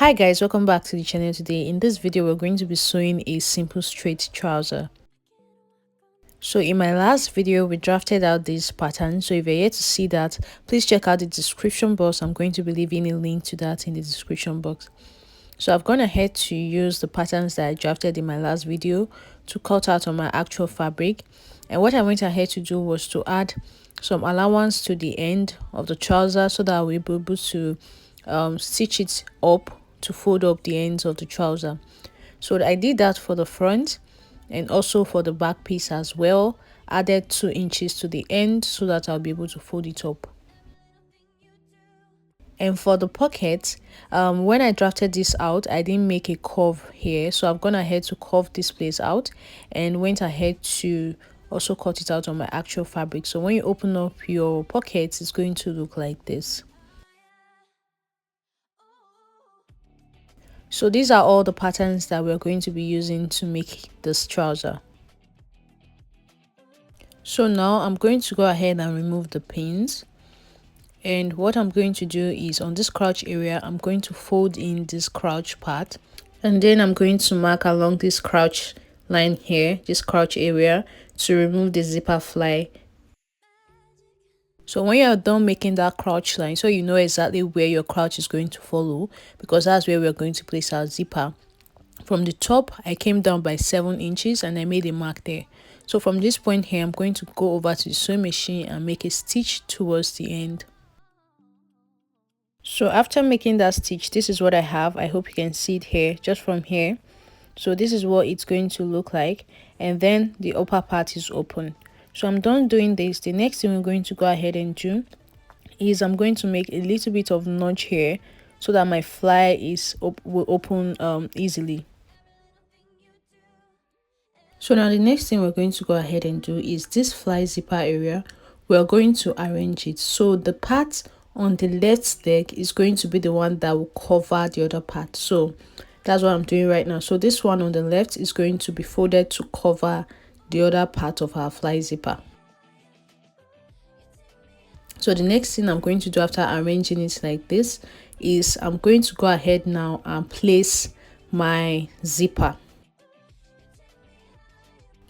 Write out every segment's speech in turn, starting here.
Hi guys, welcome back to the channel. Today in this video we're going to be sewing a simple straight trouser. So in my last video we drafted out this pattern, so if you're yet to see that, please check out the description box. I'm going to be leaving a link to that in the description box. So I've gone ahead to use the patterns that I drafted in my last video to cut out on my actual fabric, and what I went ahead to do was to add some allowance to the end of the trouser so that we'll be able to stitch it up to fold up the ends of the trouser. So I did that for the front and also for the back piece as well. Added 2 inches to the end so that I'll be able to fold it up. And for the pocket, when I drafted this out, I didn't make a curve here, so I've gone ahead to curve this place out and went ahead to also cut it out on my actual fabric. So when you open up your pockets, it's going to look like this. So these are all the patterns that we're going to be using to make this trouser. So now I'm going to go ahead and remove the pins. And what I'm going to do is on this crotch area, I'm going to fold in this crotch part. And then I'm going to mark along this crotch line here, this crotch area, to remove the zipper fly. So when you're done making that crotch line, so you know exactly where your crotch is going to follow, because that's where we're going to place our zipper. From the top, I came down by 7 inches and I made a mark there. So from this point here, I'm going to go over to the sewing machine and make a stitch towards the end. So after making that stitch, this is what I have. I hope you can see it here, just from here. So this is what it's going to look like, and then the upper part is open. So I'm done doing this. The next thing we're going to go ahead and do is I'm going to make a little bit of notch here so that my fly will open easily. So now the next thing we're going to go ahead and do is this fly zipper area. We're going to arrange it so the part on the left leg is going to be the one that will cover the other part. So that's what I'm doing right now. So this one on the left is going to be folded to cover the other part of our fly zipper. So the next thing I'm going to do after arranging it like this is I'm going to go ahead now and place my zipper.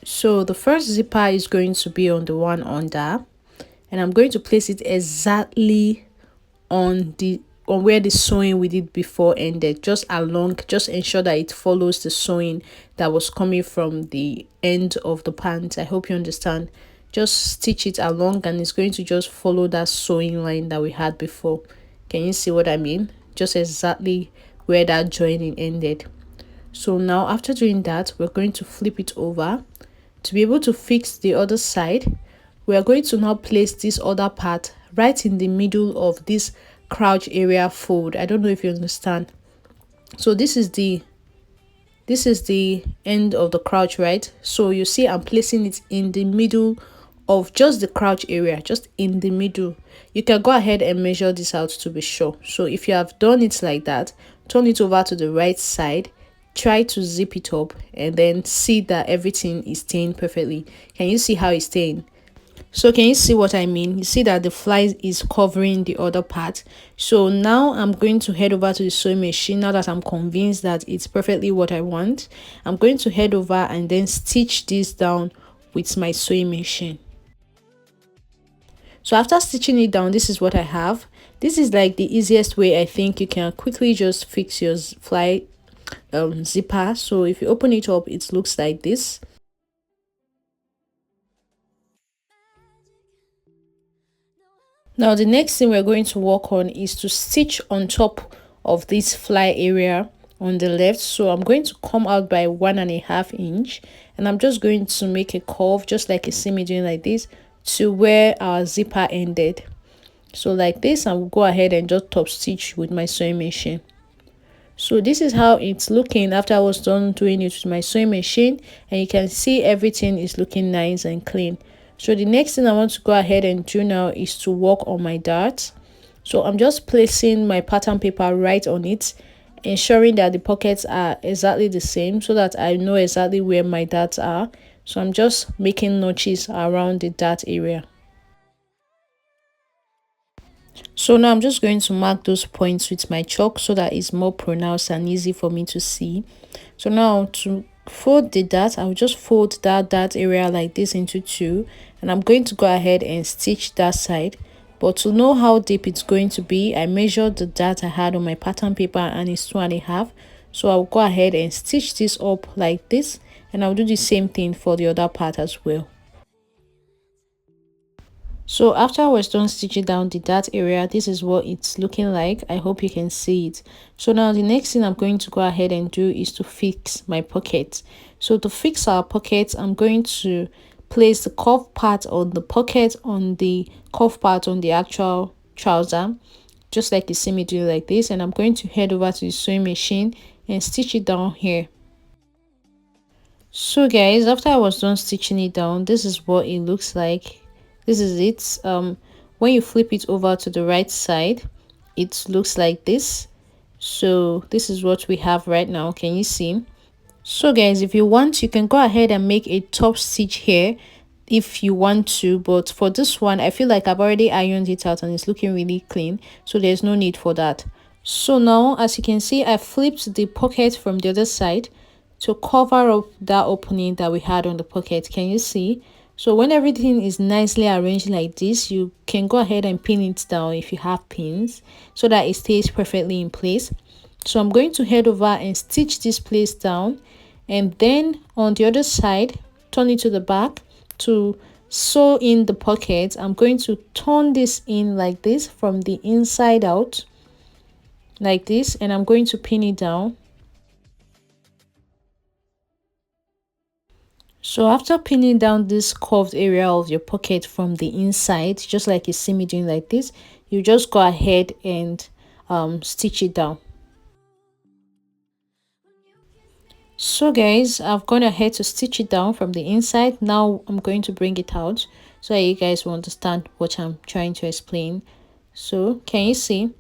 So the first zipper is going to be on the one under, and I'm going to place it exactly on where the sewing we did before ended, just ensure that it follows the sewing that was coming from the end of the pant. I hope you understand. Just stitch it along and it's going to just follow that sewing line that we had before. Can you see what I mean? Just exactly where that joining ended. So now after doing that, we're going to flip it over. To be able to fix the other side, we are going to now place this other part right in the middle of this crouch area fold. I don't know if you understand. So this is the end of the crouch, right? So you see I'm placing it in the middle of just the crouch area, just in the middle. You can go ahead and measure this out to be sure. So if you have done it like that, turn it over to the right side, try to zip it up, and then see that everything is staying perfectly. Can you see how it's staying? So can you see what I mean? You see that the fly is covering the other part. So now I'm going to head over to the sewing machine. Now that I'm convinced that it's perfectly what I want, I'm going to head over and then stitch this down with my sewing machine. So after stitching it down, this is what I have. This is like the easiest way I think you can quickly just fix your fly zipper. So if you open it up, it looks like this. Now the next thing we're going to work on is to stitch on top of this fly area on the left. So I'm going to come out by 1.5 inch, and I'm just going to make a curve, just like you see me doing like this, to where our zipper ended. So like this, I will go ahead and just top stitch with my sewing machine. So this is how it's looking after I was done doing it with my sewing machine, and you can see everything is looking nice and clean. So the next thing I want to go ahead and do now is to work on my darts. So I'm just placing my pattern paper right on it, ensuring that the pockets are exactly the same so that I know exactly where my darts are. So I'm just making notches around the dart area. So now I'm just going to mark those points with my chalk so that it's more pronounced and easy for me to see. So now to fold the dart, I'll just fold that dart area like this into two, and I'm going to go ahead and stitch that side. But to know how deep it's going to be, I measured the dart I had on my pattern paper and it's 2.5. So I'll go ahead and stitch this up like this, and I'll do the same thing for the other part as well. So after I was done stitching down the dart area, this is what it's looking like. I hope you can see it. So now the next thing I'm going to go ahead and do is to fix my pocket. So to fix our pocket, I'm going to place the cuff part on the pocket, on the cuff part on the actual trouser, just like you see me do like this. And I'm going to head over to the sewing machine and stitch it down here. So guys, after I was done stitching it down, this is what it looks like. This is it. When you flip it over to the right side, it looks like this. So this is what we have right now. Can you see? So guys, if you want, you can go ahead and make a top stitch here if you want to, but for this one I feel like I've already ironed it out and it's looking really clean, so there's no need for that. So now, as you can see, I flipped the pocket from the other side to cover up that opening that we had on the pocket. Can you see? So when everything is nicely arranged like this, you can go ahead and pin it down if you have pins so that it stays perfectly in place. So I'm going to head over and stitch this place down, and then on the other side, turn it to the back to sew in the pocket. I'm going to turn this in like this from the inside out like this, and I'm going to pin it down. So after pinning down this curved area of your pocket from the inside, just like you see me doing like this, you just go ahead and stitch it down. So guys, I've gone ahead to stitch it down from the inside. Now I'm going to bring it out so that you guys will understand what I'm trying to explain. So can you see?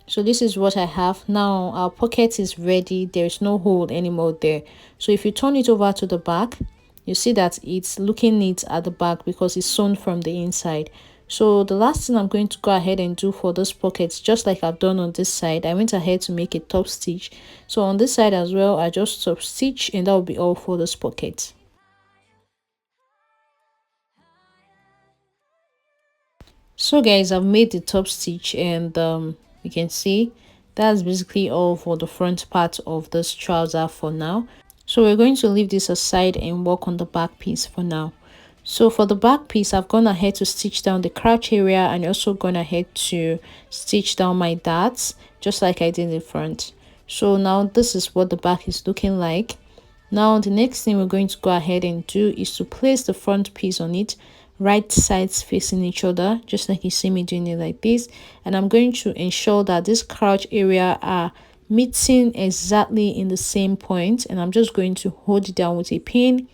So this is what I have now. Our pocket is ready. There's no hole anymore there. So if you turn it over to the back, you see that it's looking neat at the back because it's sewn from the inside. So the last thing I'm going to go ahead and do for this pocket, just like I've done on this side, I went ahead to make a top stitch. So on this side as well, I just top stitch, and that will be all for this pocket. So guys, I've made the top stitch, and you can see that's basically all for the front part of this trouser for now. So we're going to leave this aside and work on the back piece for now. So for the back piece, I've gone ahead to stitch down the crotch area and also gone ahead to stitch down my darts just like I did in the front. So now this is what the back is looking like. Now the next thing we're going to go ahead and do is to place the front piece on it, right sides facing each other, just like you see me doing it like this. And I'm going to ensure that this crotch area are meeting exactly in the same point, and I'm just going to hold it down with a pin.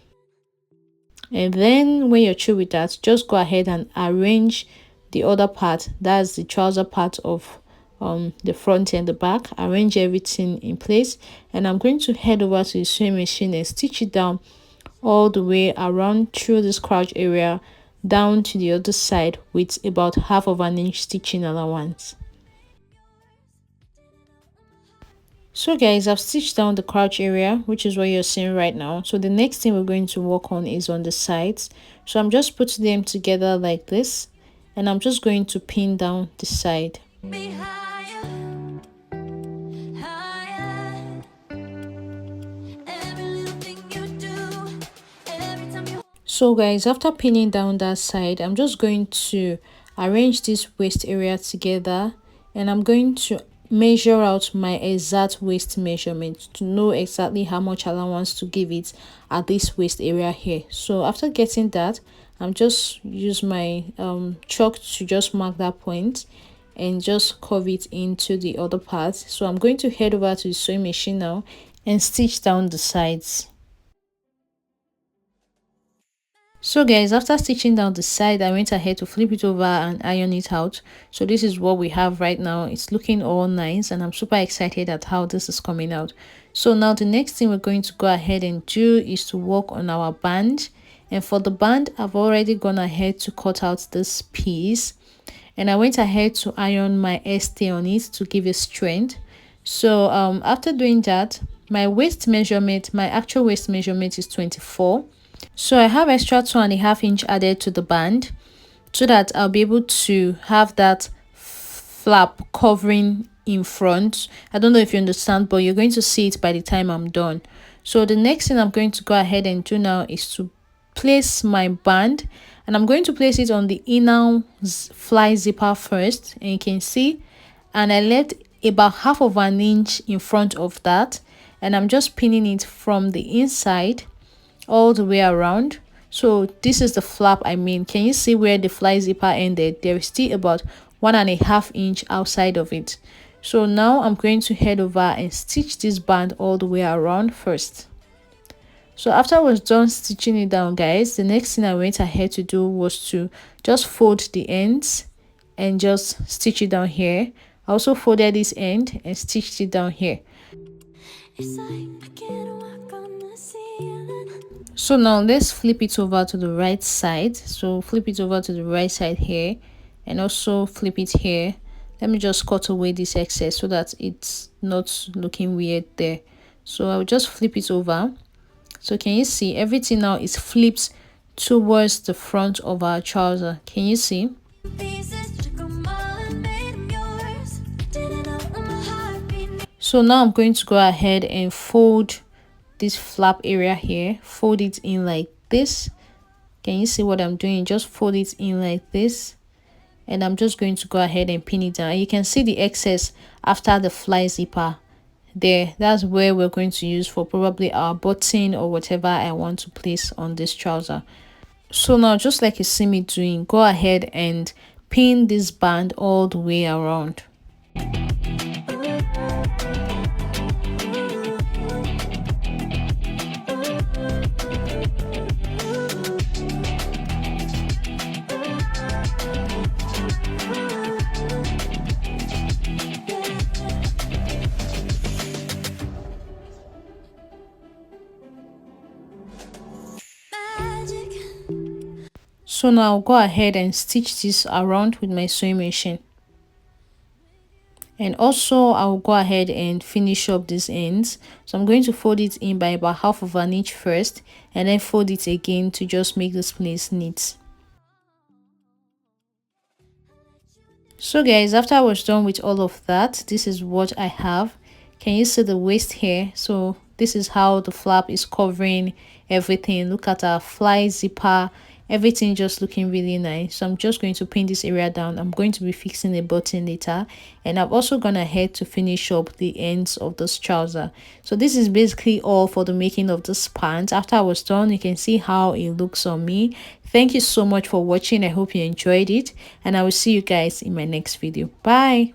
And then when you're through with that, just go ahead and arrange the other part, that's the trouser part of the front and the back. Arrange everything in place, and I'm going to head over to the sewing machine and stitch it down all the way around through this crotch area down to the other side with about 1/2 inch stitching allowance. So guys, I've stitched down the crotch area, which is what you're seeing right now. So the next thing we're going to work on is on the sides. So I'm just putting them together like this, and I'm just going to pin down the side. So guys, after pinning down that side, I'm just going to arrange this waist area together, and I'm going to measure out my exact waist measurement to know exactly how much allowance to give it at this waist area here. So after getting that, I'm just use my chalk to just mark that point and just curve it into the other part. So I'm going to head over to the sewing machine now and stitch down the sides. So guys, after stitching down the side, I went ahead to flip it over and iron it out. So this is what we have right now. It's looking all nice, and I'm super excited at how this is coming out. So now the next thing we're going to go ahead and do is to work on our band. And for the band, I've already gone ahead to cut out this piece, and I went ahead to iron my stay on it to give it strength. So after doing that, my waist measurement, my actual waist measurement is 24. So I have extra 2.5 inch added to the band so that I'll be able to have that flap covering in front. I don't know if you understand, but you're going to see it by the time I'm done. So the next thing I'm going to go ahead and do now is to place my band, and I'm going to place it on the inner fly zipper first, and you can see, and I left about 1/2 inch in front of that, and I'm just pinning it from the inside all the way around. So this is the flap. I mean, can you see where the fly zipper ended? There is still about 1.5 inch outside of it. So now I'm going to head over and stitch this band all the way around first. So after I was done stitching it down, guys, the next thing I went ahead to do was to just fold the ends and just stitch it down here. I also folded this end and stitched it down here. It's like I can't walk on the ceiling. So now let's flip it over to the right side. So flip it over to the right side here, and also flip it here. Let me just cut away this excess so that it's not looking weird there. So I'll just flip it over. So can you see everything now is flipped towards the front of our trouser? Can you see? So now I'm going to go ahead and fold this flap area here, fold it in like this. Can you see what I'm doing? Just fold it in like this, and I'm just going to go ahead and pin it down. You can see the excess after the fly zipper there. That's where we're going to use for probably our button or whatever I want to place on this trouser. So now, just like you see me doing, go ahead and pin this band all the way around. So now I'll go ahead and stitch this around with my sewing machine. And also I'll go ahead and finish up these ends. So I'm going to fold it in by about 1/2 inch first, and then fold it again to just make this place neat. So guys, after I was done with all of that, this is what I have. Can you see the waist here? So this is how the flap is covering everything. Look at our fly zipper, everything just looking really nice. So I'm just going to pin this area down. I'm going to be fixing a button later, and I'm also gonna head to finish up the ends of this trouser. So this is basically all for the making of this pant. After I was done, you can see how it looks on me. Thank you so much for watching. I hope you enjoyed it, and I will see you guys in my next video. Bye.